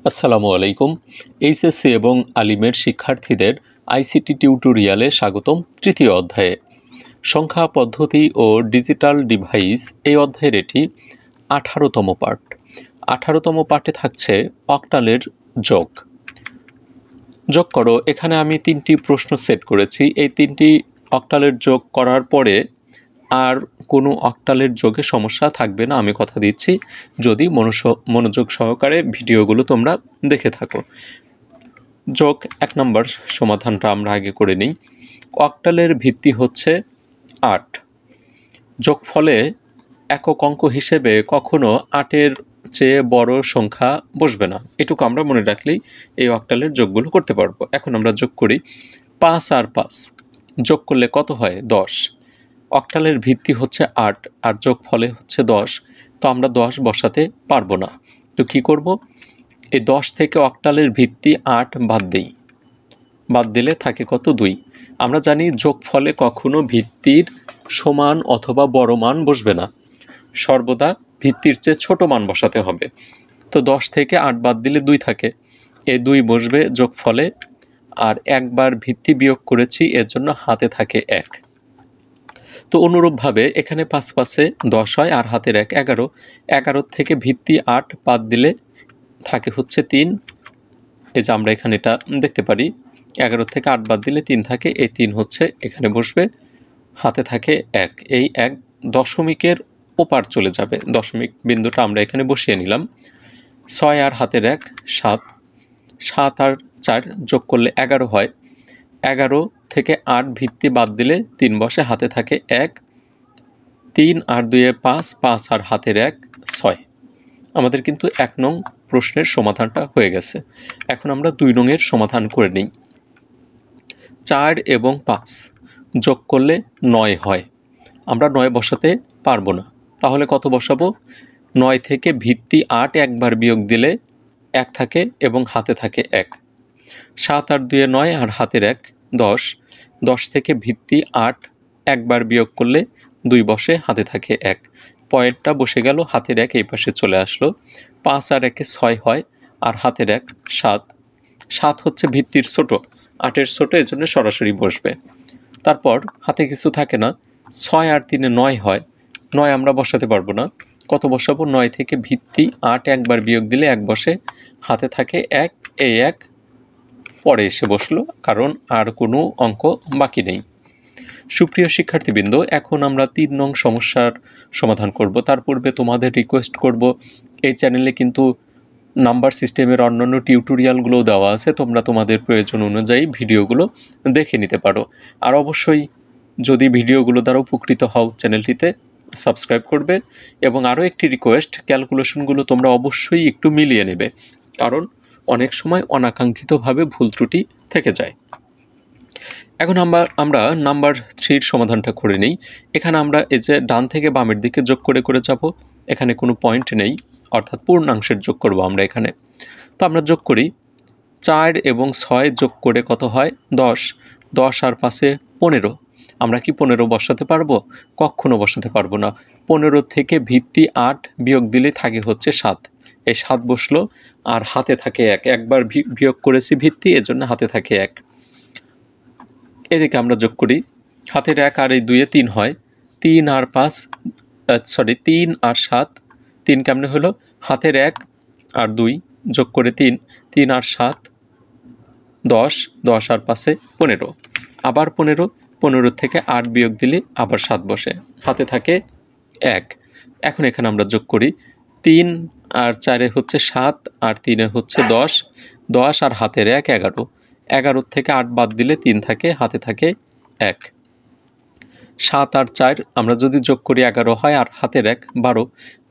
আসসালামু আলাইকুম। এইচএসসি এবং আলিমের শিক্ষার্থীদের আইসিটি টিউটোরিয়ালে স্বাগতম। তৃতীয় অধ্যায়ে সংখ্যা পদ্ধতি ও ডিজিটাল ডিভাইস, এই অধ্যায়ের এটি 18তম পার্ট। 18তম পার্টে থাকছে অক্টালের যোগ। যোগ করো। এখানে আমি 3টি প্রশ্ন সেট করেছি। এই 3টি অক্টালের যোগ করার পরে আর কোনো অক্টালের যোগে সমস্যা থাকবে না, আমি কথা দিচ্ছি, যদি মনোযোগ সহকারে ভিডিওগুলো তোমরা দেখে থাকো। যোগ 1 নম্বর সমাধানটা আমরা আগে করে নিই। অক্টালের ভিত্তি হচ্ছে 8। যোগফলে একক অঙ্ক হিসেবে কখনো 8-এর চেয়ে বড় সংখ্যা বসবে না, এটুকু আমরা মনে রাখলেই এই অক্টালের যোগগুলো করতে পারবো। এখন আমরা যোগ করি। 5 আর 5 যোগ করলে কত হয়? 10। অক্টালের ভিত্তি হচ্ছে 8 আর যোগফলে হচ্ছে 10, তো আমরা 10 বসাতে পারবো না। তো কি করব? এই 10 থেকে অক্টালের ভিত্তি 8 বাদ দেই। বাদ দিলে থাকে কত? 2। আমরা জানি যোগফলে কখনো ভিত্তির সমান অথবা বড় মান বসবে না, সর্বদা ভিত্তির চেয়ে ছোট মান বসাতে হবে। তো 10 থেকে 8 বাদ দিলে 2 থাকে, এই 2 বসবে যোগফলে, আর একবার ভিত্তি বিয়োগ করেছি, এর জন্য হাতে থাকে 1। তো অনুরূপভাবে এখানে 5 5-এ 10 হয় আর হাতের 1 11। 11 থেকে ভিত্তি 8 বাদ দিলে থাকে হচ্ছে 3। এই যে আমরা এখানে এটা দেখতে পারি, 11 থেকে 8 বাদ দিলে 3 থাকে, এই 3 হচ্ছে এখানে বসবে, হাতে থাকে 1। এই 1 দশমিকের ওপার চলে যাবে, দশমিক বিন্দুটা আমরা এখানে বসিয়ে নিলাম। 6 আর হাতের 1 7। 7 আর 4 যোগ করলে 11 হয়। 11 থেকে 8 ভিত্তি বাদ দিলে 3 বসে, হাতে থাকে 1। 3 আর 2-এ 5, 5 আর হাতের 1 6। আমাদের কিন্তু 1 নং প্রশ্নের সমাধানটা হয়ে গেছে। এখন আমরা 2 নংয়ের সমাধান করে নিই। 4 এবং 5 যোগ করলে 9 হয়। আমরা 9 বসাতে পারবো না, তাহলে কত বসাবো? 9 থেকে ভিত্তি 8 একবার বিয়োগ দিলে 1 থাকে এবং হাতে থাকে 1। 7 আর 2-এ 9 আর হাতের 1 10। 10 থেকে ভিত্তি 8 একবার বিয়োগ করলে 2 বসে, হাতে থাকে 1। পয়েন্টটা বসে গেল, হাতের 1 এই পাশে চলে আসলো। 5 আর 1-এ 6 হয় আর হাতের 1 7। 7 হচ্ছে ভিত্তির ছোট, 8-এর ছোট, এজন্য সরাসরি বসবে। তারপর হাতে কিছু থাকে না। 6 আর 3-এ 9 হয়। 9 আমরা বসাতে পারবো না, কত বসাবো? 9 থেকে ভিত্তি 8 একবার বিয়োগ দিলে 1 বসে, হাতে থাকে 1। এই 1 পরে এসে বসলো, কারণ আর কোনো অঙ্ক বাকি নেই। সুপ্রিয় শিক্ষার্থীবৃন্দ, এখন আমরা 3 নং সমস্যার সমাধান করব। তার পূর্বে তোমাদের রিকোয়েস্ট করব, এই চ্যানেলে কিন্তু নাম্বার সিস্টেমের অন্যান্য টিউটোরিয়ালগুলোও দেওয়া আছে, তোমরা তোমাদের প্রয়োজন অনুযায়ী ভিডিওগুলো দেখে নিতে পারো। আর অবশ্যই যদি ভিডিওগুলো দ্বারা উপকৃত হও, চ্যানেলটিতে সাবস্ক্রাইব করবে। এবং আরও একটি রিকোয়েস্ট, ক্যালকুলেশনগুলো তোমরা অবশ্যই একটু মিলিয়ে নেবে, কারণ অনেক সময় অনাকাঙ্ক্ষিতভাবে ভুল ত্রুটি থেকে যায়। এখন আমরা নাম্বার 3-র সমাধানটা করে নেই। এখানে আমরা এই যে ডান থেকে বামের দিকে যোগ করে করে যাব, এখানে কোনো পয়েন্ট নেই, অর্থাৎ পূর্ণাংশের যোগ করব আমরা এখানে। তো আমরা যোগ করি। 4 এবং 6 যোগ করে কত হয়? 10। 10 আর 5-এ 15। আমরা কি 15 বসাতে পারবো? কখনো বসাতে পারবো না। 15 থেকে ভিত্তি 8 বিয়োগ দিলে থাকে হচ্ছে 7। এই 7 বসলো আর হাতে থাকে 1। একবার বিয়োগ করেছি ভিত্তি, এজন্য হাতে থাকে 1। এদিকে আমরা যোগ করি। হাতের 1 আর এই 2-এ 3 হয়। 3 আর 7। 3 কেমনে হলো? হাতের 1 আর 2 যোগ করে 3। 3 আর 7 10। 10 আর 5-এ 15। আবার 15। 15 থেকে 8 বিয়োগ দিলে আবার 7 বসে, হাতে থাকে 1। এখন এখানে আমরা যোগ করি। 3 আর 4-এ হচ্ছে 7 আর 3-এ হচ্ছে 10। 10 আর হাতের 1 11। 11 থেকে 8 বাদ দিলে 3 থাকে, হাতে থাকে 1। 7 আর 4 আমরা যদি যোগ করি 11 হয় আর হাতের 1 12।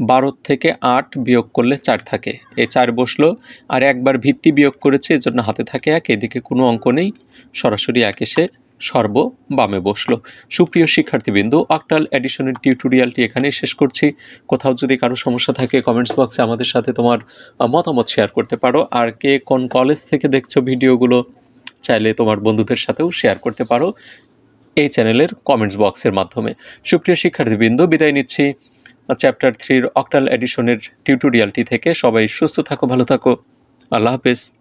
12 থেকে 8 বিয়োগ করলে 4 থাকে, এই 4 বসলো আর একবার ভিত্তি বিয়োগ করেছে, এজন্য হাতে থাকে 1। এদিকে কোনো অঙ্ক নেই, সরাসরি 1 এসে সর্ব বামে বসলো। সুপ্রিয় শিক্ষার্থীবৃন্দ, অক্টাল এডিশনের টিউটোরিয়ালটি এখানেই শেষ করছি। কোথাও যদি কারো সমস্যা থাকে, কমেন্টস বক্সে আমাদের সাথে তোমার মতামত শেয়ার করতে পারো। আর কে কোন কলেজ থেকে দেখছো ভিডিওগুলো, চাইলে তোমার বন্ধুদের সাথেও শেয়ার করতে পারো এই চ্যানেলের কমেন্টস বক্সের মাধ্যমে। সুপ্রিয় শিক্ষার্থীবৃন্দ, বিদায় নিচ্ছি চ্যাপ্টার 3-র অক্টাল এডিশনের টিউটোরিয়ালটি থেকে। সবাই সুস্থ থাকো, ভালো থাকো, আল্লাহ হাফেজ।